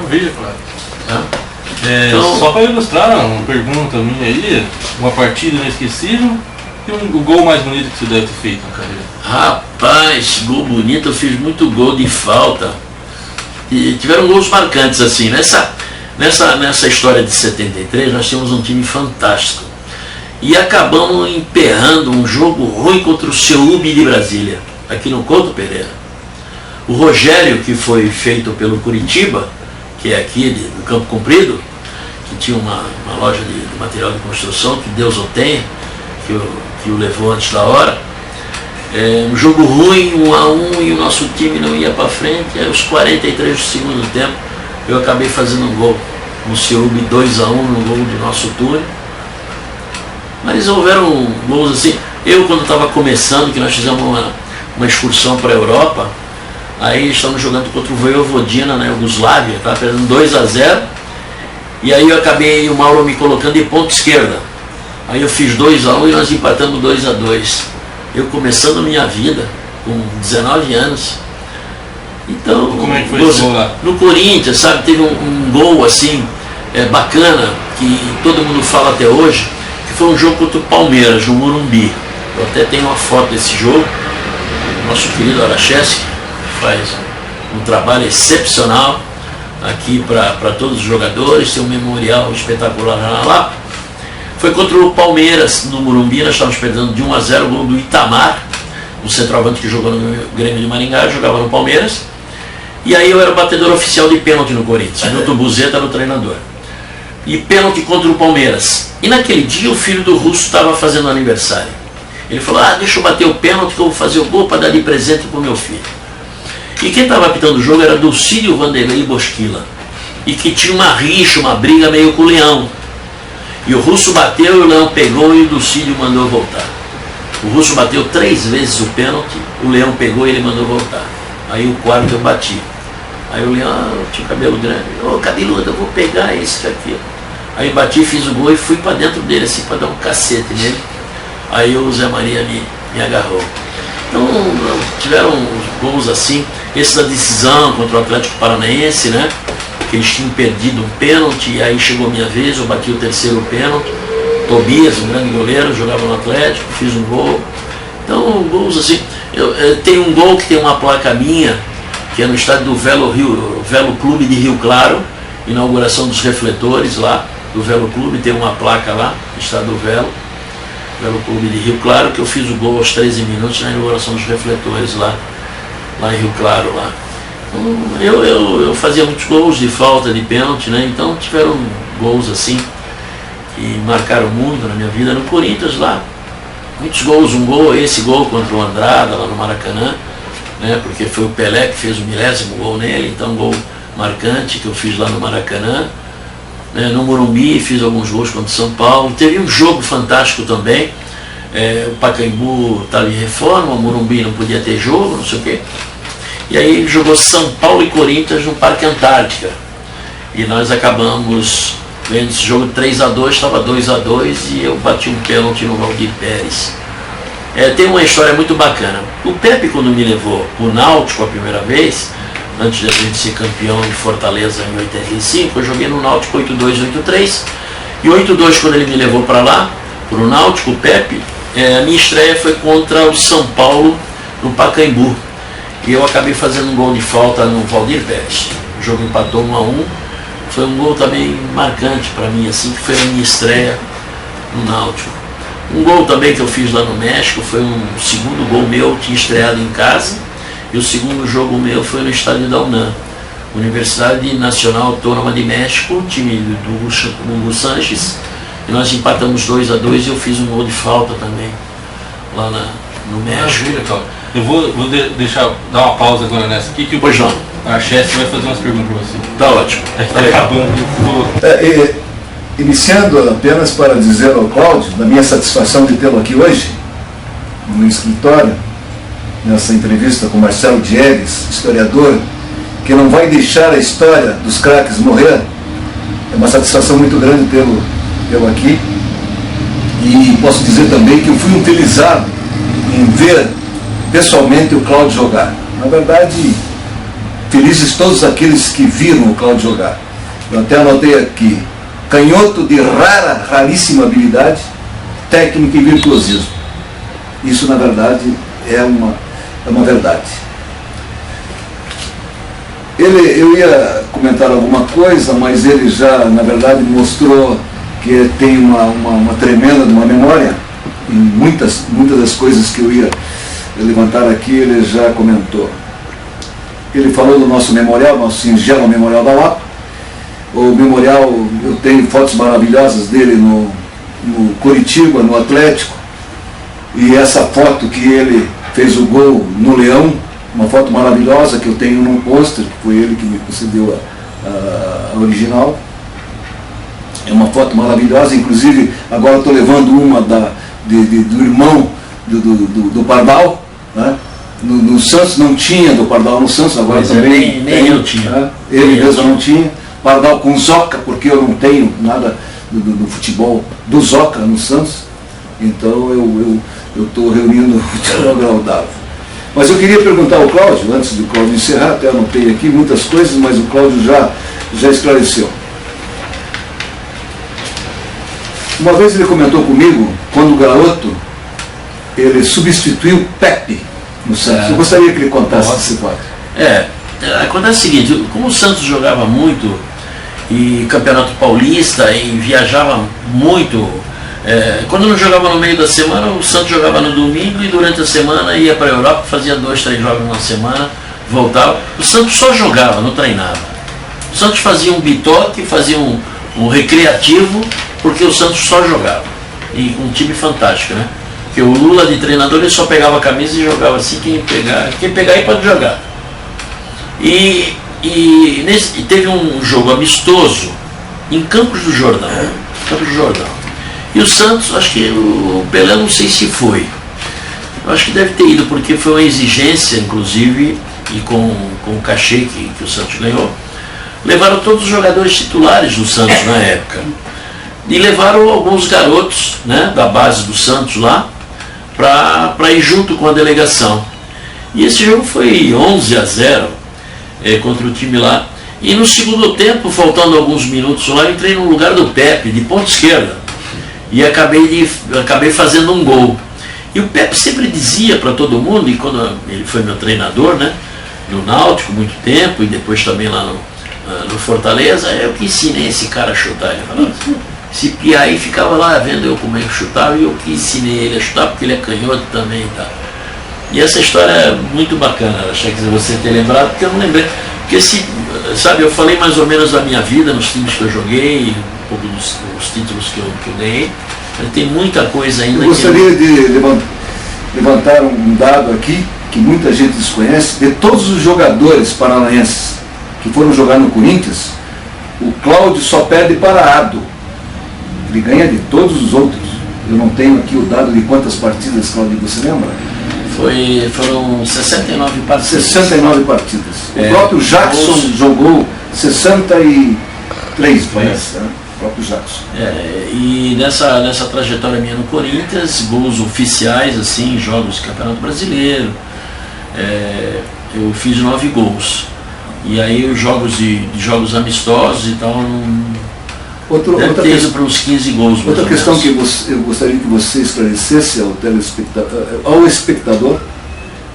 Maravilha, claro. Então, só para ilustrar uma pergunta minha aí, uma partida inesquecível e o gol mais bonito que você deve ter feito na carreira. Rapaz, gol bonito, eu fiz muito gol de falta. E tiveram gols marcantes assim. Nessa história de 73, nós tínhamos um time fantástico. E acabamos emperrando um jogo ruim contra o CEUB de Brasília, aqui no Couto Pereira. O Rogério, que foi feito pelo Curitiba, que é aqui do Campo Comprido, que tinha uma loja de material de construção, que Deus o tenha, que o levou antes da hora. Um jogo ruim, 1-1, e o nosso time não ia para frente. Aí, aos 43 do segundo tempo, eu acabei fazendo um gol no CEUB, 2-1 no gol do nosso túnel. Mas houveram gols assim. Eu, quando estava começando, que nós fizemos uma excursão para a Europa, aí estamos jogando contra o Voivodina na Iugoslávia, estava perdendo 2-0, e aí eu acabei, o Mauro me colocando de ponta esquerda. Aí eu fiz 2-1 e nós empatamos 2-2. Eu começando minha vida, com 19 anos. Então, como é que foi esse gol lá? No Corinthians, sabe, teve um gol assim, bacana, que todo mundo fala até hoje, que foi um jogo contra o Palmeiras, no Morumbi. Eu até tenho uma foto desse jogo. Nosso querido Aracheski faz um trabalho excepcional aqui para todos os jogadores, tem um memorial espetacular na Lapa. Foi contra o Palmeiras no Morumbi, nós estávamos perdendo de 1-0, o gol do Itamar, um centroavante que jogou no Grêmio de Maringá, jogava no Palmeiras. E aí eu era o batedor oficial de pênalti no Corinthians, Milton Buzeta era o treinador. E pênalti contra o Palmeiras. E naquele dia o filho do Russo estava fazendo aniversário. Ele falou, deixa eu bater o pênalti que eu vou fazer o gol para dar de presente para o meu filho. E quem estava apitando o jogo era Dulcídio Vanderlei Bosquila. E que tinha uma rixa, uma briga meio com o Leão. E o Russo bateu e o Leão pegou e o Dulcídio mandou voltar. O Russo bateu 3 vezes o pênalti, o Leão pegou e ele mandou voltar. Aí o quarto eu bati. Aí o Leão tinha cabelo grande. Cabeludo, eu vou pegar esse aqui. Aí bati, fiz o gol e fui para dentro dele assim para dar um cacete nele. Aí o Zé Maria me agarrou. Então tiveram gols assim. Esse da decisão contra o Atlético Paranaense, né? Que eles tinham perdido um pênalti, e aí chegou a minha vez, eu bati o terceiro pênalti. Tobias, um grande goleiro, jogava no Atlético, fiz um gol. Então, gols assim. Eu tenho um gol que tem uma placa minha, que é no estádio do Velo Clube de Rio Claro, inauguração dos refletores lá, do Velo Clube, tem uma placa lá, estádio do Velo Clube de Rio Claro, que eu fiz o gol aos 13 minutos na inauguração dos refletores lá em Rio Claro lá. Eu fazia muitos gols de falta, de pênalti, né? Então tiveram gols assim que marcaram muito na minha vida. No Corinthians lá, muitos gols, esse gol contra o Andrada lá no Maracanã, né? Porque foi o Pelé que fez o 1000º gol nele, então um gol marcante que eu fiz lá no Maracanã. No Morumbi fiz alguns gols contra o São Paulo. Teve um jogo fantástico também. O Pacaembu estava em reforma, o Morumbi não podia ter jogo, não sei o quê. E aí jogou São Paulo e Corinthians no Parque Antártica. E nós acabamos vendo esse jogo 3-2, estava 2-2 e eu bati um pênalti no Valdir Pérez. Tem uma história muito bacana. O Pepe, quando me levou o Náutico a primeira vez, antes de a gente ser campeão em Fortaleza em 85, eu joguei no Náutico 8-2, 8-3. E 8-2, quando ele me levou para lá, para o Náutico, o Pepe, a minha estreia foi contra o São Paulo no Pacaembu. E eu acabei fazendo um gol de falta no Valdir Pérez. O jogo empatou 1-1. Foi um gol também marcante para mim, assim, que foi a minha estreia no Náutico. Um gol também que eu fiz lá no México, foi um segundo gol meu, eu tinha estreado em casa. E o segundo jogo meu foi no estádio da UNAM, Universidade Nacional Autônoma de México, time do Hugo Sanches. E nós empatamos 2-2 e eu fiz um gol de falta também, lá no México. Eu vou dar uma pausa agora nessa aqui, que o Aracheski vai fazer umas perguntas para você. Tá ótimo. Está acabando. Iniciando apenas para dizer ao Cláudio, da minha satisfação de tê-lo aqui hoje, no escritório, nessa entrevista com Marcelo Diegues, historiador, que não vai deixar a história dos craques morrer. É uma satisfação muito grande tê-lo aqui. E posso dizer também que eu fui utilizado em ver pessoalmente o Cláudio jogar. Na verdade, felizes todos aqueles que viram o Cláudio jogar. Eu até anotei aqui, canhoto de raríssima habilidade, técnica e virtuosismo. Isso, na verdade, é uma verdade. Eu ia comentar alguma coisa, mas ele já, na verdade, mostrou que tem uma tremenda de uma memória. E muitas das coisas que eu ia levantar aqui, ele já comentou. Ele falou do nosso memorial, nosso singelo memorial da Lapa. O memorial, eu tenho fotos maravilhosas dele no Curitiba, no Atlético. E essa foto que ele fez o gol no Leão, uma foto maravilhosa que eu tenho num pôster, que foi ele que me concedeu a original. É uma foto maravilhosa, inclusive agora estou levando uma do irmão do Pardal, né? No Santos não tinha do Pardal no Santos, agora mas também nem eu tinha. Né? Ele mesmo não tinha. Pardal com Zoca, porque eu não tenho nada do futebol do Zoca no Santos. Então eu estou reunindo o futebol agradável. Mas eu queria perguntar ao Cláudio, antes do Cláudio encerrar, até anotei aqui muitas coisas, mas o Cláudio já esclareceu. Uma vez ele comentou comigo, quando garoto, ele substituiu Pepe no Santos. Eu gostaria que ele contasse esse fato. Acontece o seguinte, como o Santos jogava muito, e Campeonato Paulista, e viajava muito, quando não jogava no meio da semana, o Santos jogava no domingo, e durante a semana ia para a Europa, fazia 2, 3 jogos na semana, voltava. O Santos só jogava, não treinava. O Santos fazia um bitoque, fazia um recreativo, porque o Santos só jogava. E um time fantástico, né? Porque o Lula de treinador, ele só pegava a camisa e jogava assim, quem pegar aí pode jogar. E teve um jogo amistoso em Campos do Jordão. E o Santos, acho que o Pelé não sei se foi. Eu acho que deve ter ido, porque foi uma exigência, inclusive, e com o cachê que o Santos ganhou. Levaram todos os jogadores titulares do Santos na época. E levaram alguns garotos, né, da base do Santos lá, para ir junto com a delegação. E esse jogo foi 11-0 contra o time lá. E no segundo tempo, faltando alguns minutos lá, eu entrei no lugar do Pepe, de ponta esquerda. E acabei fazendo um gol. E o Pepe sempre dizia para todo mundo, e quando ele foi meu treinador, né, no Náutico, muito tempo, e depois também lá no Fortaleza, eu que ensinei esse cara a chutar. Ele falava assim, e aí ficava lá vendo eu como é que chutava, e eu que ensinei ele a chutar, porque ele é canhoto também e tal. E essa história é muito bacana, achei que você ter lembrado, porque eu não lembrei. Porque, sabe, eu falei mais ou menos da minha vida, nos times que eu joguei, um pouco dos títulos que eu ganhei, mas tem muita coisa ainda. Eu gostaria de levantar um dado aqui, que muita gente desconhece, de todos os jogadores paranaenses que foram jogar no Corinthians, o Cláudio só perde para Ado. Ele ganha de todos os outros. Eu não tenho aqui o dado de quantas partidas, Cláudio, você lembra? Foram 69 partidas. 69 partidas. O próprio Jackson jogou 63, parece, né? O próprio Jackson. E nessa trajetória minha no Corinthians, gols oficiais, assim, jogos de Campeonato Brasileiro, eu fiz 9 gols. E aí os jogos amistosos e tal, deve ter ido para uns 15 gols. Outra questão que eu gostaria que você esclarecesse ao espectador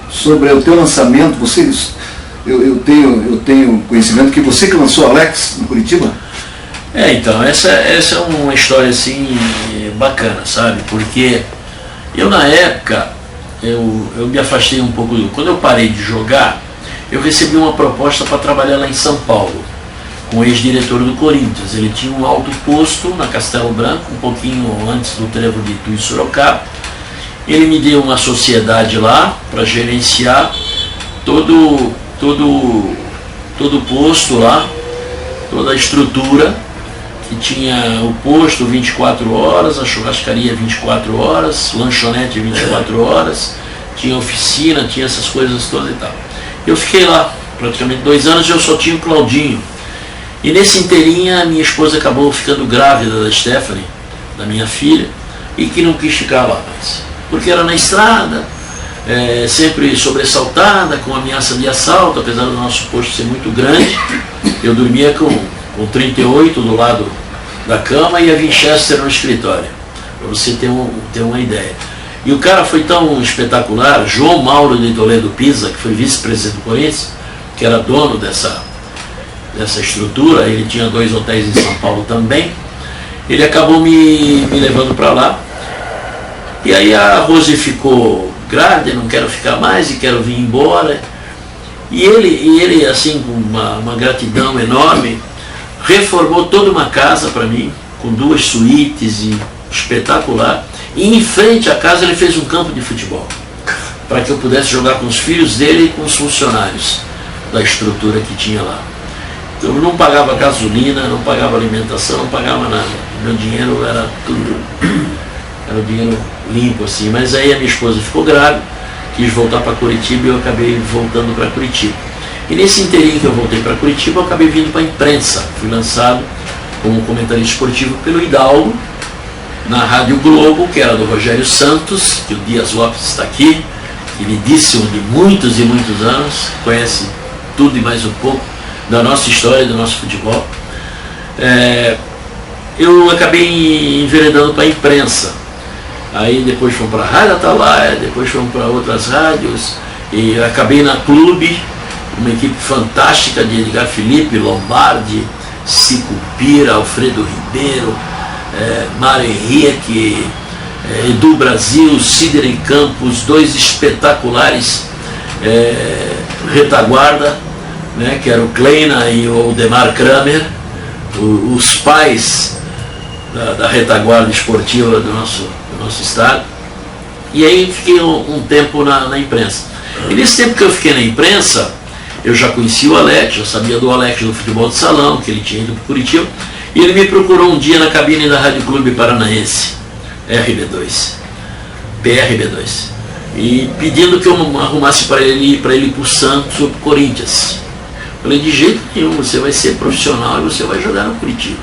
sobre o teu lançamento. Eu tenho conhecimento que você que lançou Alex no Curitiba. Então, essa é uma história assim bacana, sabe? Porque eu na época, eu me afastei um pouco. Quando eu parei de jogar, eu recebi uma proposta para trabalhar lá em São Paulo, com o ex-diretor do Corinthians. Ele tinha um alto posto na Castelo Branco, um pouquinho antes do trevo de Itu e Sorocaba. Ele me deu uma sociedade lá para gerenciar todo o posto lá, toda a estrutura, que tinha o posto 24 horas, a churrascaria 24 horas, lanchonete 24 horas, tinha oficina, tinha essas coisas todas e tal. Eu fiquei lá praticamente 2 anos e eu só tinha o Claudinho. E nesse inteirinho a minha esposa acabou ficando grávida da Stephanie, da minha filha, e que não quis ficar lá mais. Porque era na estrada, sempre sobressaltada, com ameaça de assalto, apesar do nosso posto ser muito grande. Eu dormia com 38 do lado da cama e a Winchester no escritório, para você ter uma ideia. E o cara foi tão espetacular, João Mauro de Toledo Pisa, que foi vice-presidente do Corinthians, que era dono dessa estrutura, ele tinha 2 hotéis em São Paulo também, ele acabou me levando para lá. E aí a Rose ficou grávida, não quero ficar mais e quero vir embora. E ele assim, com uma gratidão enorme, reformou toda uma casa para mim, com 2 suítes e espetacular. E em frente à casa ele fez um campo de futebol, para que eu pudesse jogar com os filhos dele e com os funcionários da estrutura que tinha lá. Eu não pagava gasolina, não pagava alimentação, não pagava nada. Meu dinheiro era tudo, era o dinheiro limpo assim. Mas aí a minha esposa ficou grávida, quis voltar para Curitiba e eu acabei voltando para Curitiba. E nesse inteirinho que eu voltei para Curitiba, eu acabei vindo para a imprensa. Fui lançado como comentarista esportivo pelo Hidalgo, na Rádio Globo, que era do Rogério Santos, que o Dias Lopes está aqui, queridíssimo de muitos e muitos anos, conhece tudo e mais um pouco da nossa história, do nosso futebol. Eu acabei enveredando para a imprensa. Aí depois fomos para a Rádio Atalaia, depois fomos para outras rádios, e acabei na Clube, uma equipe fantástica de Edgar Felipe, Lombardi, Cico Pira, Alfredo Ribeiro, Mário Henrique, Edu Brasil, Sidney Campos, 2 espetaculares retaguarda, né, que era o Kleina e o Demar Kramer, os pais da retaguarda esportiva do nosso estado. E aí fiquei um tempo na imprensa. E nesse tempo que eu fiquei na imprensa, eu já conhecia o Alex, já sabia do Alex do futebol de salão, que ele tinha ido para Curitiba. E ele me procurou um dia na cabine da Rádio Clube Paranaense, RB2, PRB2, e pedindo que eu arrumasse para ele ir para o Santos ou para o Corinthians. Eu falei, de jeito nenhum, você vai ser profissional e você vai jogar no Curitiba.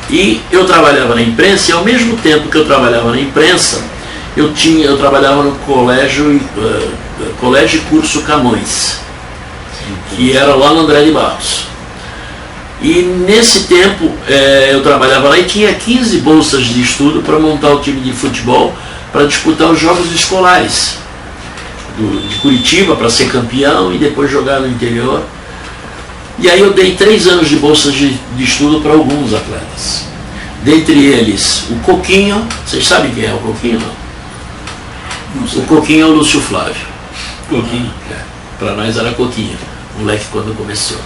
E eu trabalhava na imprensa, e ao mesmo tempo que eu trabalhava na imprensa, eu trabalhava no Colégio e Curso Camões, que era lá no André de Barros. E nesse tempo eu trabalhava lá e tinha 15 bolsas de estudo para montar o time de futebol para disputar os jogos escolares de Curitiba, para ser campeão e depois jogar no interior. E aí eu dei 3 anos de bolsas de estudo para alguns atletas. Dentre eles o Coquinho, vocês sabem quem é o Coquinho? Não sei. O Coquinho é o Lúcio Flávio. Coquinho. Para nós era Coquinho, moleque quando começou.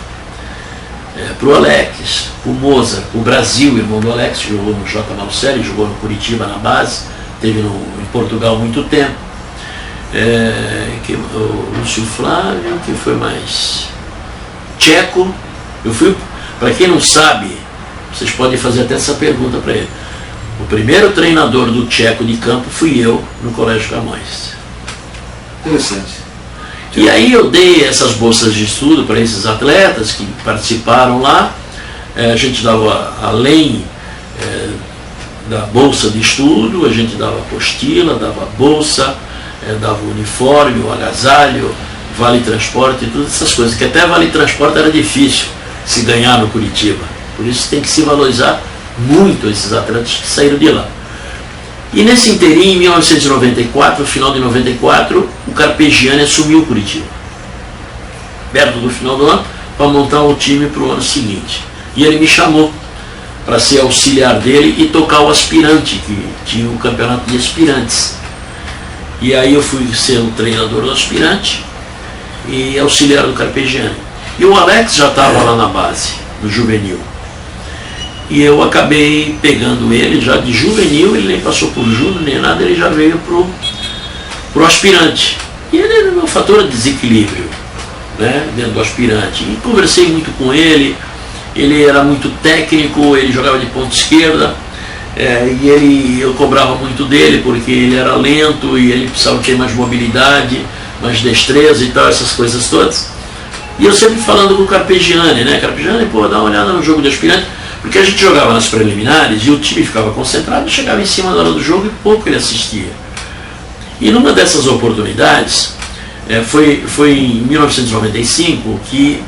Para o Alex, o Mozart, o Brasil, irmão do Alex, jogou no J. Malucelli, jogou no Curitiba na base, esteve em Portugal muito tempo. O Lúcio Flávio, que foi mais? Tcheco. Eu fui, para quem não sabe, vocês podem fazer até essa pergunta para ele. O primeiro treinador do Tcheco de campo fui eu no Colégio Camões. Interessante. E aí eu dei essas bolsas de estudo para esses atletas que participaram lá. A gente dava, além da bolsa de estudo, a gente dava apostila, dava bolsa, dava uniforme, o agasalho, vale transporte e todas essas coisas, que até vale transporte era difícil se ganhar no Curitiba. Por isso tem que se valorizar muito esses atletas que saíram de lá. E nesse inteirinho, em 1994, no final de 94, o Carpegiani assumiu o Curitiba, perto do final do ano, para montar o time para o ano seguinte. E ele me chamou para ser auxiliar dele e tocar o aspirante, que tinha um campeonato de aspirantes. E aí eu fui ser o treinador do aspirante e auxiliar do Carpegiani. E o Alex já estava lá na base, no juvenil. E eu acabei pegando ele já de juvenil, ele nem passou por júnior nem nada, ele já veio pro aspirante. E ele era um fator de desequilíbrio, né, dentro do aspirante. E conversei muito com ele era muito técnico, ele jogava de ponta esquerda, e eu cobrava muito dele porque ele era lento e ele precisava ter mais mobilidade, mais destreza e tal, essas coisas todas. E eu sempre falando com o Carpegiani, né, Carpegiani, pô, dá uma olhada no jogo de aspirante. Porque a gente jogava nas preliminares e o time ficava concentrado, chegava em cima da hora do jogo e pouco ele assistia. E numa dessas oportunidades, foi em 1995 que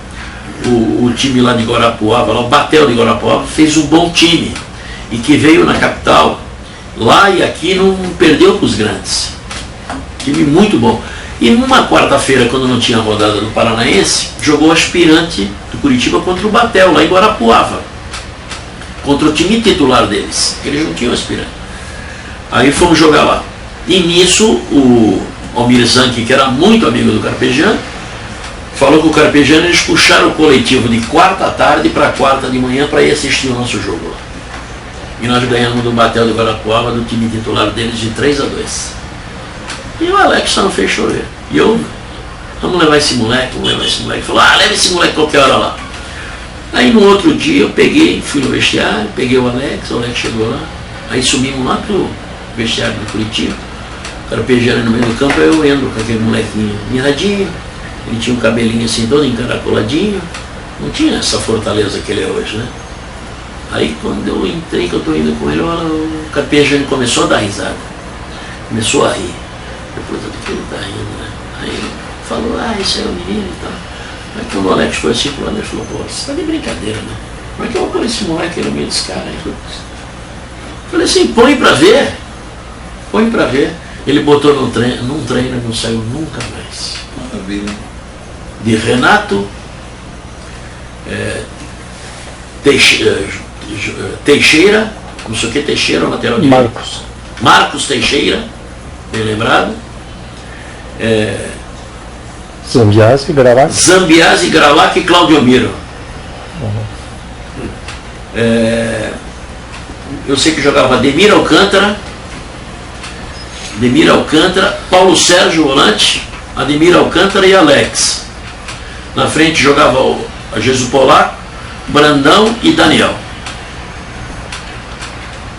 o time lá de Guarapuava, lá, o Batel de Guarapuava, fez um bom time e que veio na capital, lá e aqui não perdeu para os grandes. Time muito bom. E numa quarta-feira, quando não tinha rodada do Paranaense, jogou o aspirante do Curitiba contra o Batel, lá em Guarapuava, contra o time titular deles, eles não tinham aspirante. Aí fomos jogar lá. E nisso o Almir Zanchi, que era muito amigo do Carpegiani, falou que o Carpegiani, eles puxaram o coletivo de quarta à tarde para quarta de manhã para ir assistir o nosso jogo lá. E nós ganhamos do Batel de Guarapuava, do time titular deles, de 3-2. E o Alex não fez chover. E eu, vamos levar esse moleque, vamos levar esse moleque. Ele falou, leva esse moleque qualquer hora lá. Aí no outro dia eu peguei, fui no vestiário, peguei o Alex chegou lá. Aí subimos lá pro vestiário do Curitiba. O Carpegiani no meio do campo, eu entro com aquele molequinho mirradinho. Ele tinha um cabelinho assim todo encaracoladinho. Não tinha essa fortaleza que ele é hoje, né? Aí quando eu entrei, que eu estou indo com ele, o Carpegiani começou a dar risada. Começou a rir. Depois do que ele está rindo, né? Aí ele falou, esse é o menino e tal. Aí quando o Alex foi assim pro lado, ele falou, pô, você está de brincadeira, né? Como é que eu vou pôr esse moleque no meio desse cara? Aí eu falei assim, põe pra ver. Põe pra ver. Ele botou num treino, não saiu nunca mais. Maravilha. De Renato Teixeira, não sei o que, Teixeira, o lateral direito. Marcos Teixeira, bem lembrado. Zambiase, Gralac e Claudio Miro. Eu sei que jogava Ademir Alcântara, Paulo Sérgio, volante, Ademir Alcântara e Alex. Na frente jogava o Jesus Polaco, Brandão e Daniel.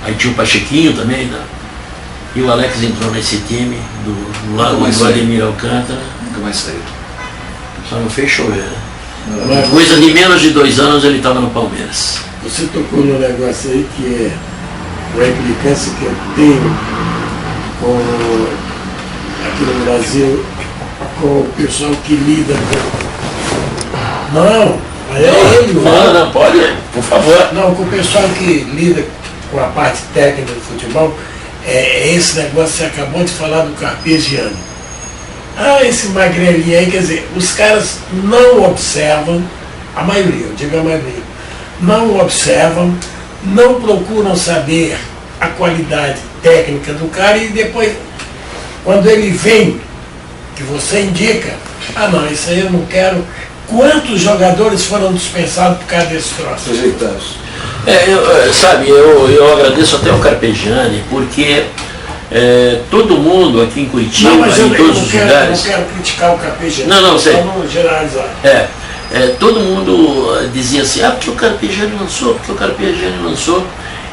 Aí tinha o Pachequinho também, né? E o Alex entrou nesse time do lado do Ademir Alcântara. Nunca mais saiu. Só não fez chover, né? Coisa de menos de 2 anos ele estava no Palmeiras. Você tocou no negócio aí que é a implicância que eu tenho aqui no Brasil com o pessoal que lida com... Não, Não, pode, por favor. Não, com o pessoal que lida com a parte técnica do futebol, esse negócio que você acabou de falar do Carpegiani. Esse magrelinho aí, quer dizer, os caras não observam, a maioria, eu digo a maioria, não observam, não procuram saber a qualidade técnica do cara e depois, quando ele vem, que você indica, não, isso aí eu não quero. Quantos jogadores foram dispensados por causa desse troço? Rejeitados. Eu agradeço até ao Carpegiani, porque todo mundo aqui em Curitiba, em todos os lugares... Eu não quero criticar o Carpegiani, não sei. Vamos generalizar. Todo mundo dizia assim, porque o Carpegiani lançou,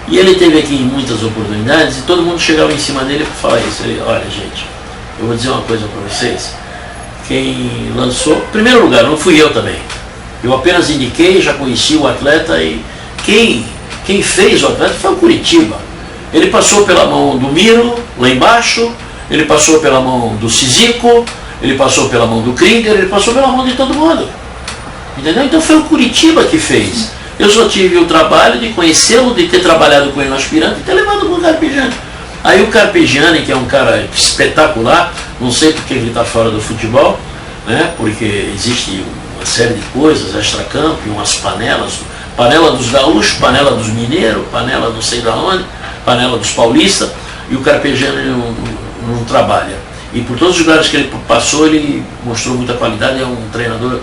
e ele teve aqui muitas oportunidades, e todo mundo chegava em cima dele para falar isso. Ele, olha, gente, eu vou dizer uma coisa para vocês, quem lançou, em primeiro lugar, não fui eu também, eu apenas indiquei, já conheci o atleta, e quem fez o atleta foi o Curitiba. Ele passou pela mão do Miro, lá embaixo, ele passou pela mão do Cizico, ele passou pela mão do Krieger, ele passou pela mão de todo mundo. Entendeu? Então foi o Curitiba que fez. Eu só tive o trabalho de conhecê-lo, de ter trabalhado com ele no aspirante e ter levado para o Carpegiani. Aí o Carpegiani, que é um cara espetacular, não sei porque ele está fora do futebol, né? Porque existe uma série de coisas, extracampo, umas panelas, panela dos gaúchos, panela dos mineiros, panela não sei da onde, panela dos paulistas, e o Carpegiani não trabalha. E por todos os lugares que ele passou, ele mostrou muita qualidade, é um treinador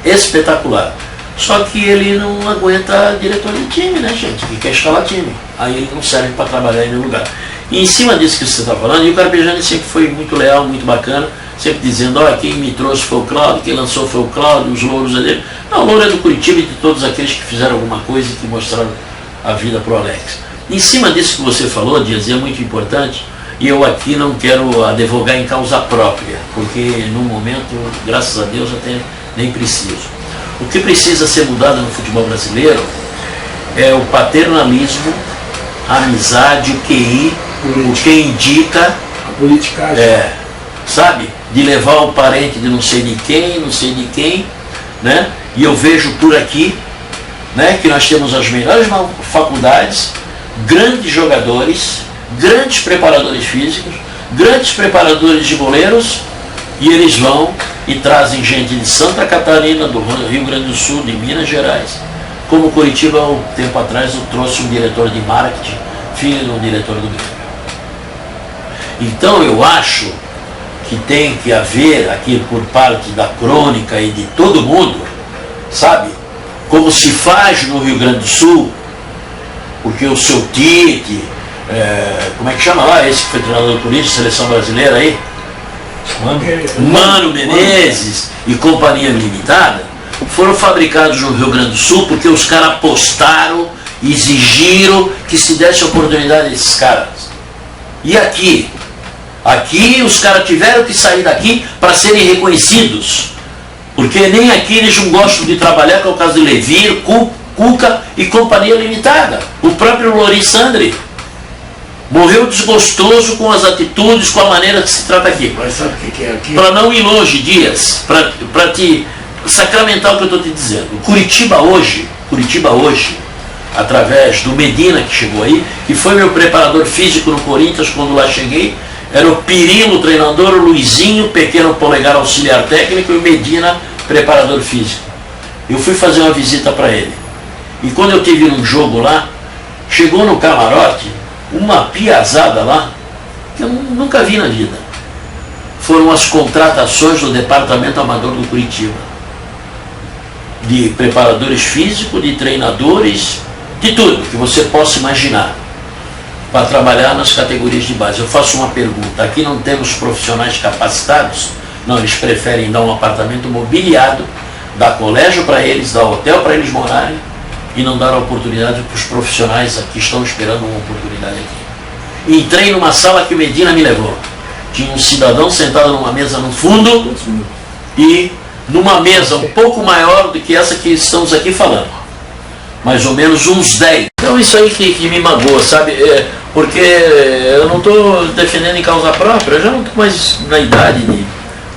espetacular. Só que ele não aguenta a diretoria de time, né, gente? Que quer escalar time. Aí ele não serve para trabalhar em nenhum lugar. E em cima disso que você está falando, e o Carpegiani sempre foi muito leal, muito bacana, sempre dizendo, quem me trouxe foi o Cláudio, quem lançou foi o Cláudio, os louros é dele. Não, o louro é do Curitiba e de todos aqueles que fizeram alguma coisa e que mostraram a vida para o Alex. Em cima disso que você falou, Dias, é muito importante, e eu aqui não quero advogar em causa própria, porque no momento, graças a Deus, até nem preciso. O que precisa ser mudado no futebol brasileiro é o paternalismo, a amizade, o QI, o que indica, politicagem. Sabe? De levar o parente de não sei de quem, né? E eu vejo por aqui, né, que nós temos as melhores faculdades, grandes jogadores, grandes preparadores físicos, grandes preparadores de goleiros, e eles vão e trazem gente de Santa Catarina, do Rio Grande do Sul, de Minas Gerais. Como Curitiba, um tempo atrás, eu trouxe um diretor de marketing, filho de um diretor do Grêmio. Então eu acho que tem que haver aqui por parte da crônica e de todo mundo, sabe, como se faz no Rio Grande do Sul, porque o seu Tite, como é que chama lá, esse que foi treinador do Corinthians, seleção brasileira aí? Mano Menezes e Companhia Limitada, foram fabricados no Rio Grande do Sul porque os caras apostaram, exigiram que se desse oportunidade a esses caras. E aqui os caras tiveram que sair daqui para serem reconhecidos, porque nem aqui eles não gostam de trabalhar, que é o caso de Levir, Cuca e Companhia Limitada. O próprio Lori Sandri morreu desgostoso com as atitudes, com a maneira que se trata aqui. Mas sabe o que é aqui? Para não ir longe, Dias, para te sacramentar o que eu estou te dizendo. Curitiba hoje, através do Medina que chegou aí, que foi meu preparador físico no Corinthians quando lá cheguei, era o Pirilo, treinador, o Luizinho, pequeno polegar auxiliar técnico, e o Medina, preparador físico. Eu fui fazer uma visita para ele. E quando eu tive um jogo lá, chegou no camarote uma piazada lá que eu nunca vi na vida. Foram as contratações do departamento amador do Curitiba, de preparadores físicos, de treinadores, de tudo que você possa imaginar, para trabalhar nas categorias de base. Eu faço uma pergunta: aqui não temos profissionais capacitados? Não, eles preferem dar um apartamento mobiliado, dar colégio para eles, dar hotel para eles morarem, e não dar a oportunidade para os profissionais aqui que estão esperando uma oportunidade aqui. Entrei numa sala que o Medina me levou. Tinha um cidadão sentado numa mesa no fundo e numa mesa um pouco maior do que essa que estamos aqui falando. Mais ou menos uns 10. Então isso aí que me magoa, sabe? Porque eu não estou defendendo em causa própria, eu já não estou mais na idade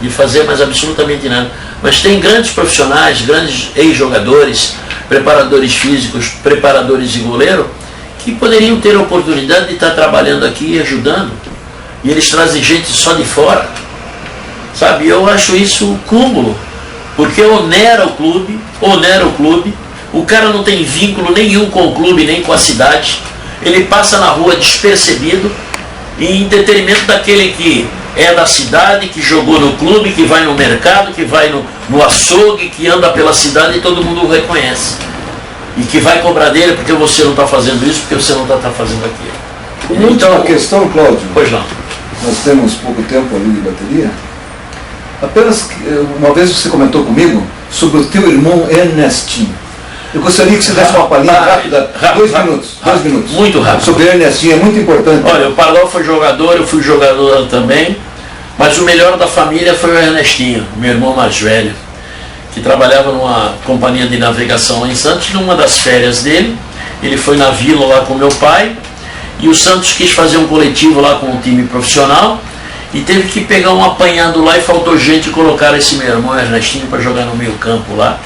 de fazer mais absolutamente nada. Mas tem grandes profissionais, grandes ex-jogadores, preparadores físicos, preparadores de goleiro, que poderiam ter a oportunidade de estar trabalhando aqui e ajudando. E eles trazem gente só de fora. Sabe? Eu acho isso um cúmulo, porque onera o clube, o cara não tem vínculo nenhum com o clube, nem com a cidade. Ele passa na rua despercebido, em detrimento daquele que é da cidade, que jogou no clube, que vai no mercado, que vai no açougue, que anda pela cidade e todo mundo o reconhece. E que vai cobrar dele porque você não está fazendo isso, porque você não está fazendo aquilo. Uma última questão, Cláudio. Pois não. Nós temos pouco tempo ali de bateria. Apenas uma vez você comentou comigo sobre o teu irmão Ernestinho. Eu gostaria que você desse uma palhinha rápida, 2 minutos. Muito rápido. Sobre Ernestinho, é muito importante. Olha, o Pardal foi jogador, eu fui jogador também, mas o melhor da família foi o Ernestinho, meu irmão mais velho, que trabalhava numa companhia de navegação lá em Santos. Numa das férias dele, ele foi na vila lá com meu pai, e o Santos quis fazer um coletivo lá com um time profissional, e teve que pegar um apanhado lá, e faltou gente e colocar esse meu irmão Ernestinho para jogar no meio campo lá,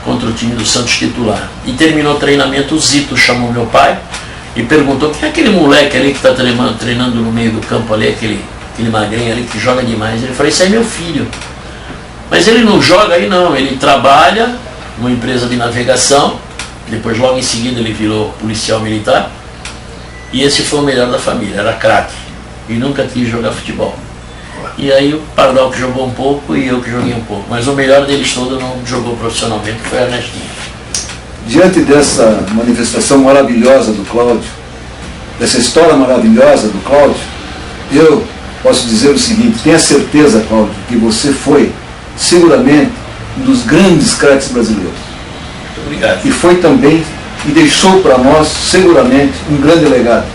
contra o time do Santos titular. E terminou o treinamento, o Zito chamou meu pai e perguntou: quem é aquele moleque ali que está treinando no meio do campo ali, aquele magrinho ali que joga demais? Ele falou: isso aí é meu filho. Mas ele não joga aí não, ele trabalha numa empresa de navegação, depois logo em seguida ele virou policial militar, e esse foi o melhor da família, era craque, e nunca quis jogar futebol. E aí o Pardal que jogou um pouco e eu que joguei um pouco, mas o melhor deles todos não jogou profissionalmente, foi a Ernestinho. Diante dessa manifestação maravilhosa do Cláudio, dessa história maravilhosa do Cláudio, eu posso dizer o seguinte: tenha certeza, Cláudio, que você foi seguramente um dos grandes craques brasileiros. Muito obrigado. E foi também, e deixou para nós seguramente um grande legado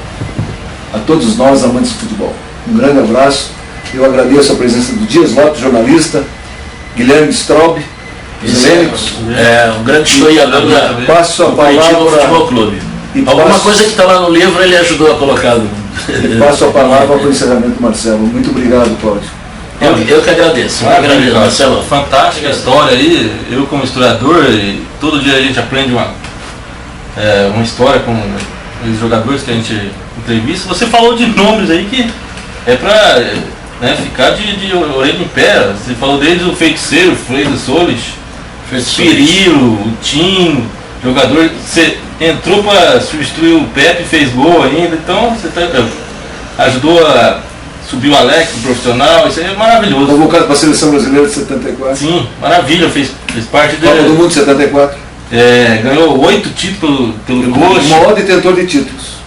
a todos nós amantes de futebol. Um grande abraço. Eu agradeço a presença do Dias Lopes, jornalista, Guilherme Straub, um grande historiador da passo a palavra Futebol Clube. Alguma coisa que está lá no livro ele ajudou a colocar. E passo a palavra para o encerramento, Marcelo. Muito obrigado, Cláudio. Eu que agradeço. Marcelo. Fantástica história aí. Eu, como historiador, e todo dia a gente aprende uma história com os jogadores que a gente entrevista. Você falou de nomes aí que é para ficar de orelha em pé. Você falou desde o Feiticeiro, Freire Solis, Cirilo, o Tim, jogador. Você entrou para substituir o Pepe, fez gol ainda. Então você ajudou a subir o Alex, o profissional. Isso aí é maravilhoso. Convocado para a Seleção Brasileira de 74. Sim, maravilha. Fez parte Copa do Mundo de 74. Ganhou 8 títulos pelo Coxa. O maior detentor de títulos.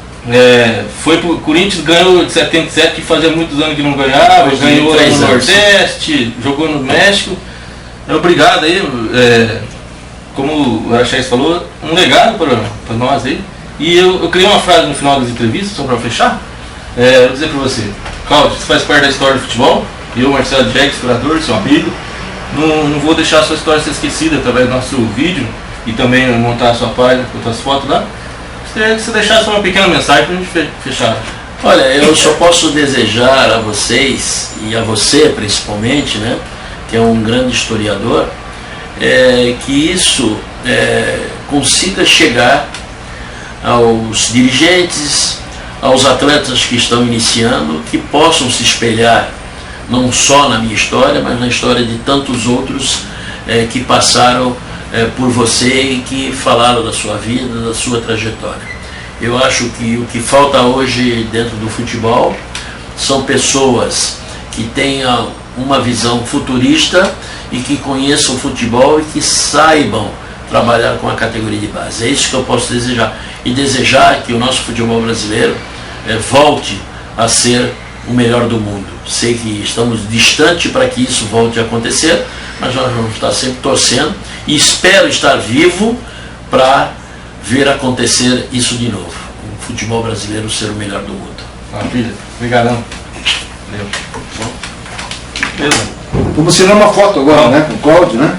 Foi pro Corinthians, ganhou de 77, que fazia muitos anos que não ganhava, ganhou no Nordeste, jogou no México. Obrigado aí, como o Araxés falou, um legado para nós aí. E eu criei uma frase no final das entrevistas, só para fechar. Vou dizer para você, Cláudio, você faz parte da história do futebol, eu, Marcelo Diegues, historiador, seu amigo, não vou deixar a sua história ser esquecida através do nosso vídeo e também montar a sua página com as fotos lá. Gostaria que você deixasse uma pequena mensagem para a gente fechar. Olha, eu só posso desejar a vocês, e a você principalmente, né, que é um grande historiador, que isso consiga chegar aos dirigentes, aos atletas que estão iniciando, que possam se espelhar não só na minha história, mas na história de tantos outros que passaram por você e que falaram da sua vida, da sua trajetória. Eu acho que o que falta hoje dentro do futebol são pessoas que tenham uma visão futurista e que conheçam o futebol e que saibam trabalhar com a categoria de base. É isso que eu posso desejar. E desejar que o nosso futebol brasileiro volte a ser o melhor do mundo. Sei que estamos distantes para que isso volte a acontecer, mas nós vamos estar sempre torcendo e espero estar vivo para ver acontecer isso de novo. O futebol brasileiro ser o melhor do mundo. Maravilha. Obrigadão. Valeu. Beleza. Vamos tirar uma foto agora, né? Com o Cláudio, né?